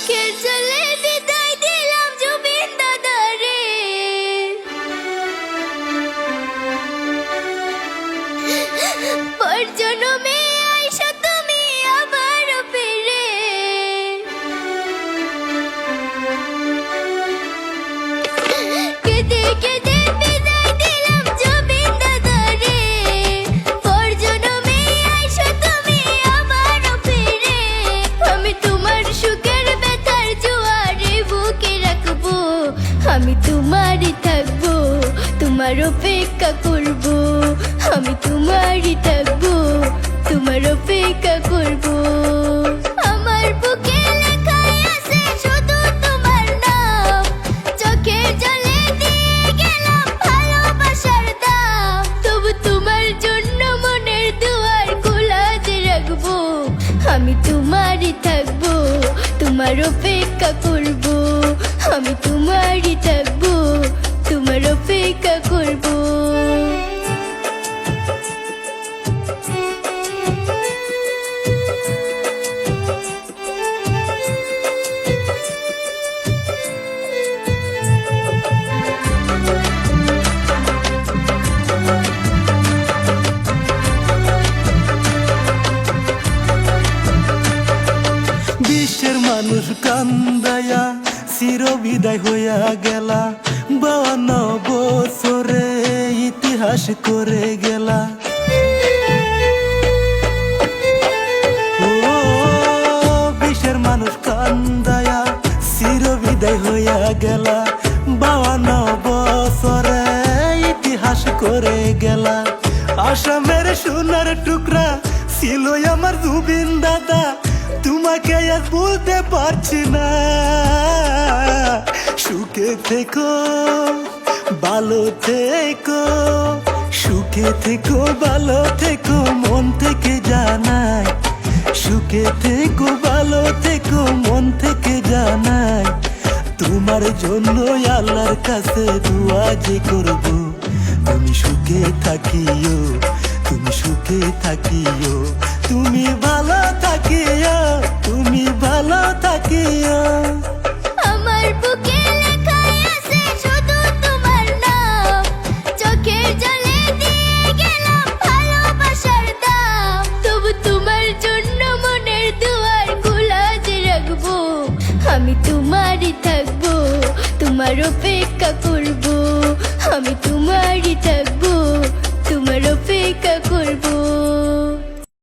চোখের জলে বিদায় দিলাম জুবিন দাদারে। পর জন্মে আইসা তুমি আবার ফিরে। কেঁদে কেঁদে বিদায় দিলাম জুবিন দাদারে। পর জন্মে আইসা তুমি আবার ফিরে। আমি তোমার সুখের ব্যথার জোয়ারে বুকে রাখবো। আমি তোমারই থাকবো, তোমার অপেক্ষা করবো। আমি তোমারই থাকবো, তোমার অপেক্ষা করবো। আমার বুকে লেখাই আছে শুধু তোমার নাম। চোখের জলে দিয়ে গেলাম ভালোবাসার দাম। তবু তোমার জন্য মনের দুয়ার খোলা যে রাখবো। আমি তোমারই থাকবো, তোমার অপেক্ষা করবো। আমি তোমারই থাকবো, তোমার অপেক্ষা করবো। বিশ্বের মানুষ কান্দায়া চির বিদায় হইয়া গেলা। 52 বছরে ইতিহাস করে গেলা। ও বিশ্বের মানুষ কান্দায়া চির বিদায় হইয়া গেলা। 52 বছরে ইতিহাস করে গেলা। আসামের সোনার টুকরা ছিল আমার জুবিন দাদা। তোমাকে আজ বলতে পারছি না। সুখে থেকো, ভালো থেকো, সুখে থেকো, ভালো থেকো, মন থেকে জানাই। সুখে থেকো, ভালো থেকো, মন থেকে জানাই। তোমার জন্য আল্লাহর কাছে দোয়া যে করব। তুমি সুখে থাকিও, তুমি সুখে থাকিও, তুমি ভালো থাকিও, তুমি ভালো থাকিও। আমার বুকে লেখাই আছে শুধু তোমার নাম। চোখের জলে দিয়ে গেলাম ভালোবাসার দাম। তবু তোমার জন্য মনের দুয়ার খোলা যে রাখবো। আমি তোমারই থাকবো, তোমার